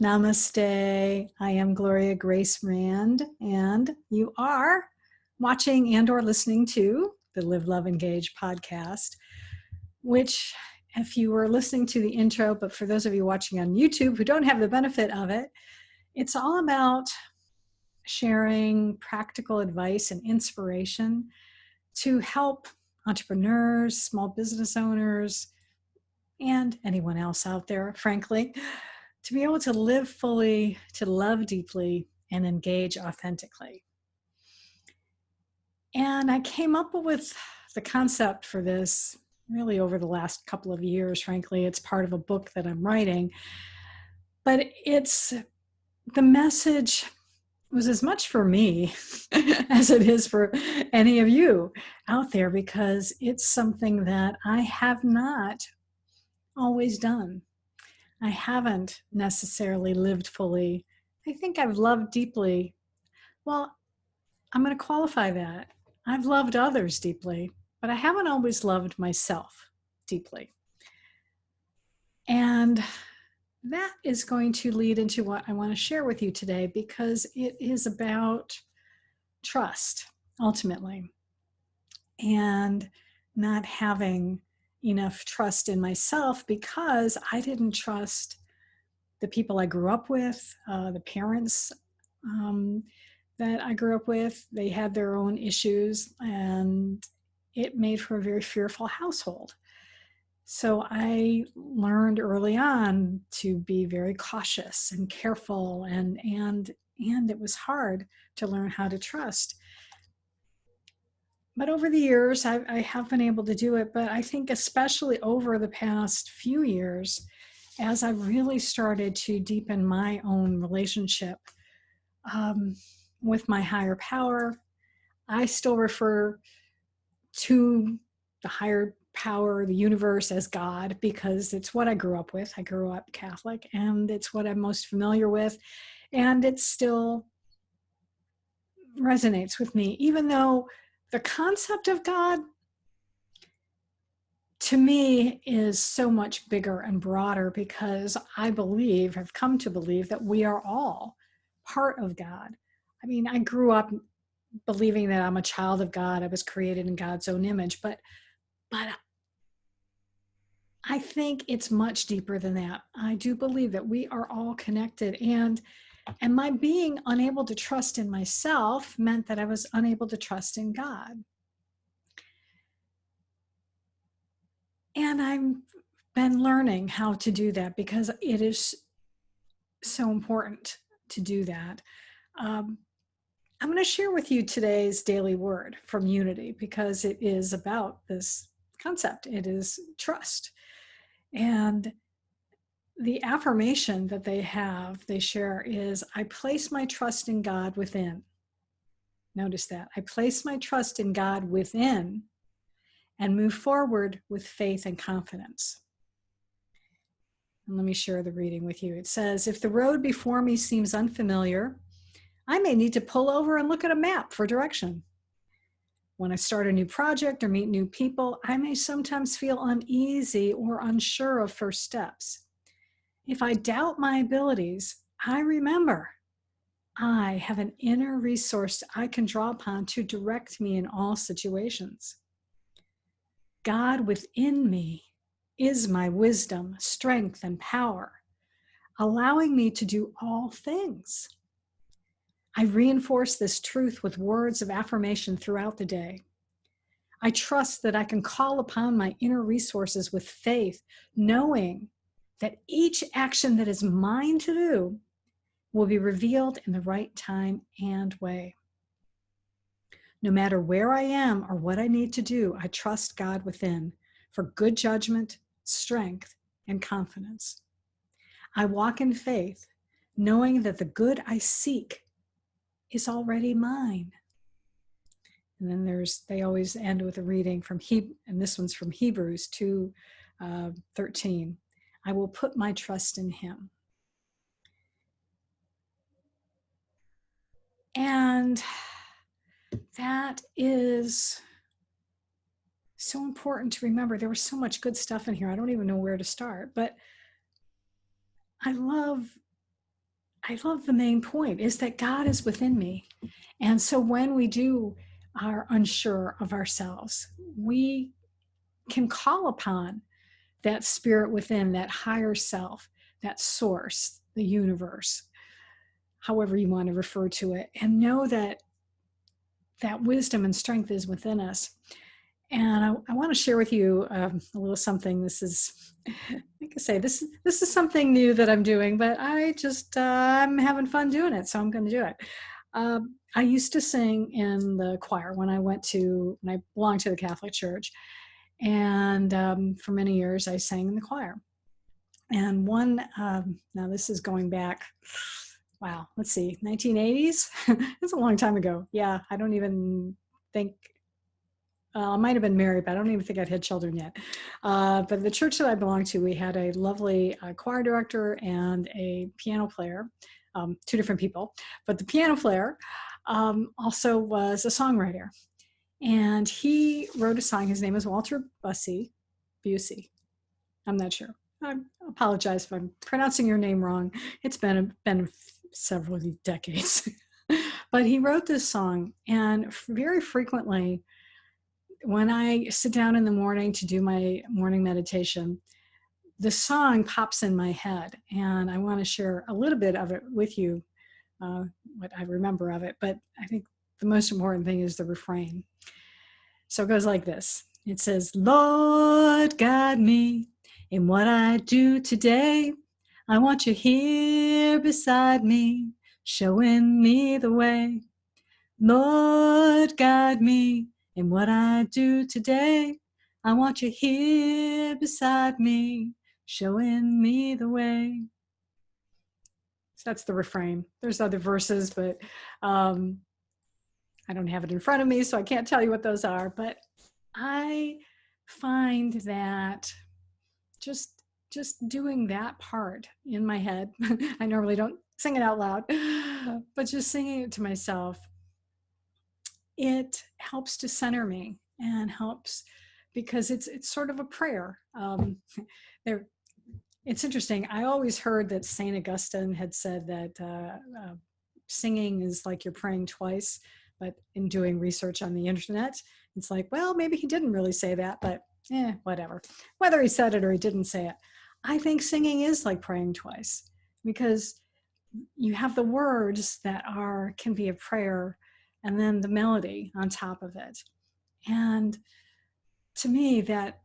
Namaste. I am Gloria Grace Rand, and you are watching and or listening to the Live, Love, Engage podcast, which if you were listening to the intro, but for those of you watching on YouTube who don't have the benefit of it, it's all about sharing practical advice and inspiration to help entrepreneurs, small business owners, and anyone else out there, frankly, to be able to live fully, to love deeply, and engage authentically. And I came up with the concept for this really over the last couple of years, frankly. It's part of a book that I'm writing. But the message was as much for me as it is for any of you out there, because it's something that I have not always done. I haven't necessarily lived fully. I think I've loved deeply. Well, I'm going to qualify that. I've loved others deeply, but I haven't always loved myself deeply. And that is going to lead into what I want to share with you today, because it is about trust, ultimately, and not having enough trust in myself because I didn't trust the people I grew up with, the parents that I grew up with. They had their own issues, and it made for a very fearful household. So I learned early on to be very cautious and careful, and it was hard to learn how to trust. But over the years, I have been able to do it. But I think especially over the past few years, as I've really started to deepen my own relationship with my higher power, I still refer to the higher power, the universe, as God, because it's what I grew up with. I grew up Catholic, and it's what I'm most familiar with. And it still resonates with me, even though the concept of God, to me, is so much bigger and broader, because I've come to believe that we are all part of God. I mean, I grew up believing that I'm a child of God. I was created in God's own image, but I think it's much deeper than that. I do believe that we are all connected, and my being unable to trust in myself meant that I was unable to trust in God. And I've been learning how to do that, because it is so important to do that. I'm going to share with you today's daily word from Unity, because it is about this concept. It is trust. And the affirmation that they share is, I place my trust in God within. Notice that. I place my trust in God within and move forward with faith and confidence. And let me share the reading with you. It says, if the road before me seems unfamiliar, I may need to pull over and look at a map for direction. When I start a new project or meet new people, I may sometimes feel uneasy or unsure of first steps. If I doubt my abilities, I remember I have an inner resource I can draw upon to direct me in all situations. God within me is my wisdom, strength, and power, allowing me to do all things. I reinforce this truth with words of affirmation throughout the day. I trust that I can call upon my inner resources with faith, knowing that each action that is mine to do will be revealed in the right time and way. No matter where I am or what I need to do, I trust God within for good judgment, strength, and confidence. I walk in faith, knowing that the good I seek is already mine. And then they always end with a reading from and this one's from Hebrews 2:13. I will put my trust in him. And that is so important to remember. There was so much good stuff in here. I don't even know where to start, but I love I love the main point is that God is within me. And so when we are unsure of ourselves, we can call upon that spirit within, that higher self, that source, the universe, however you want to refer to it, and know that that wisdom and strength is within us. And I want to share with you a little something. This is, like I say, this is something new that I'm doing, but I'm having fun doing it, so I'm going to do it. I used to sing in the choir when I belonged to the Catholic Church, and for many years I sang in the choir. And now this is going back, wow, let's see, 1980s. It's a long time ago. Yeah, I don't even think. I might have been married, but I don't even think I'd had children yet. But the church that I belonged to, we had a lovely choir director and a piano player, two different people. But the piano player also was a songwriter. And he wrote a song. His name is Walter Busey. I'm not sure. I apologize if I'm pronouncing your name wrong. It's been several decades. But he wrote this song, and very frequently, when I sit down in the morning to do my morning meditation, the song pops in my head, and I want to share a little bit of it with you, what I remember of it. But I think the most important thing is the refrain. So it goes like this. It says, Lord, guide me in what I do today. I want you here beside me, showing me the way. Lord, guide me in what I do today. I want you here beside me, showing me the way. So that's the refrain. There's other verses, but I don't have it in front of me, so I can't tell you what those are. But I find that just doing that part in my head, I normally don't sing it out loud, but just singing it to myself, it helps to center me and helps because it's sort of a prayer. It's interesting. I always heard that St. Augustine had said that singing is like you're praying twice, but in doing research on the internet, it's like, well, maybe he didn't really say that, but whatever. Whether he said it or he didn't say it, I think singing is like praying twice because you have the words that can be a prayer and then the melody on top of it. And to me, that,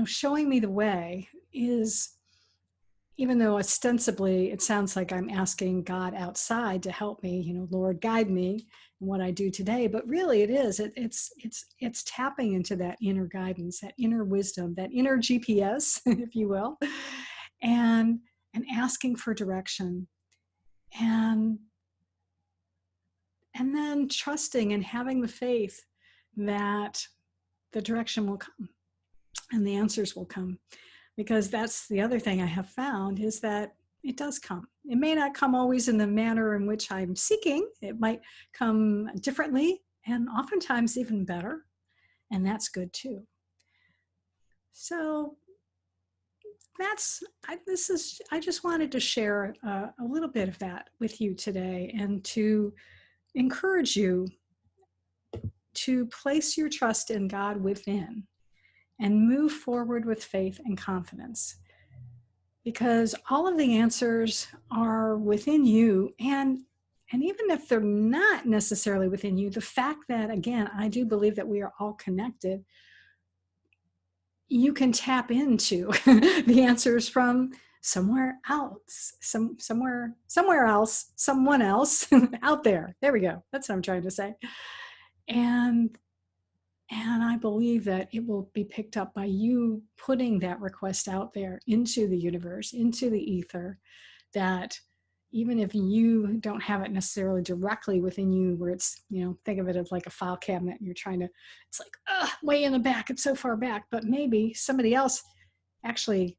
showing me the way is, even though ostensibly it sounds like I'm asking God outside to help me, Lord, guide me in what I do today, but really it is, it's tapping into that inner guidance, that inner wisdom, that inner GPS, if you will, and asking for direction. And then trusting and having the faith that the direction will come and the answers will come. Because that's the other thing I have found is that it does come. It may not come always in the manner in which I'm seeking. It might come differently and oftentimes even better. And that's good too. So I just wanted to share a little bit of that with you today and to encourage you to place your trust in God within and move forward with faith and confidence, because all of the answers are within you. And even if they're not necessarily within you, the fact that, again, I do believe that we are all connected, you can tap into the answers from somewhere else, somewhere else, someone else out there. There we go. That's what I'm trying to say. And I believe that it will be picked up by you putting that request out there into the universe, into the ether, that even if you don't have it necessarily directly within you, where it's, think of it as like a file cabinet, and you're trying to, it's like, way in the back, it's so far back, but maybe somebody else actually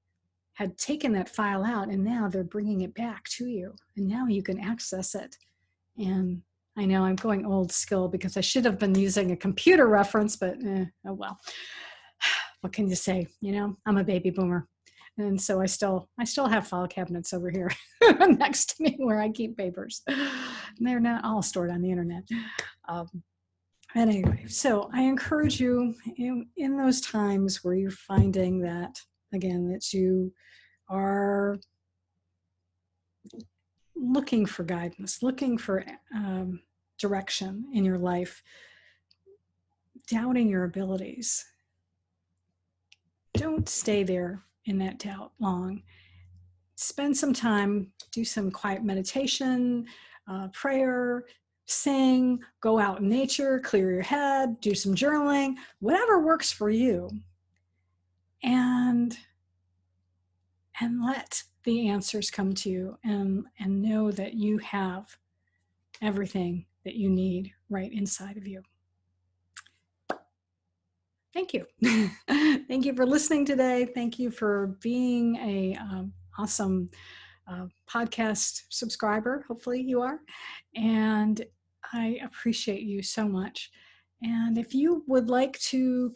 had taken that file out and now they're bringing it back to you, and now you can access it. And I know I'm going old school because I should have been using a computer reference, but oh well. What can you say? I'm a baby boomer. And so I still have file cabinets over here next to me where I keep papers. And they're not all stored on the internet. But anyway, so I encourage you in those times where you're finding that, again, that you are looking for guidance, looking for direction in your life, doubting your abilities. Don't stay there in that doubt long. Spend some time, do some quiet meditation, prayer, sing, go out in nature, clear your head, do some journaling, whatever works for you. And let the answers come to you, and know that you have everything that you need right inside of you. Thank you. Thank you for listening today. Thank you for being a awesome podcast subscriber. Hopefully you are. And I appreciate you so much. And if you would like to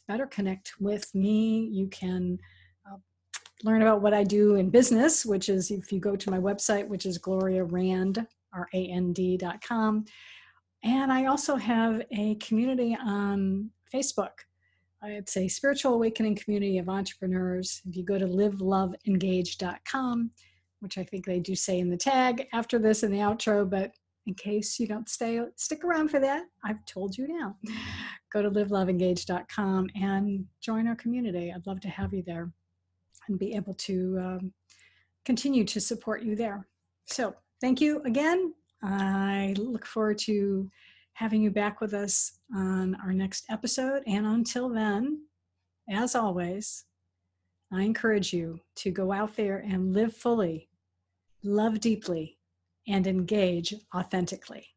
better connect with me, you can learn about what I do in business, which is if you go to my website, which is Gloria Rand, RAND.com. And I also have a community on Facebook. It's a spiritual awakening community of entrepreneurs. If you go to liveloveengage.com, which I think they do say in the tag after this in the outro, but in case you don't stick around for that, I've told you now. Go to liveloveengage.com and join our community. I'd love to have you there and be able to continue to support you there. So thank you again. I look forward to having you back with us on our next episode. And until then, as always, I encourage you to go out there and live fully, love deeply, and engage authentically.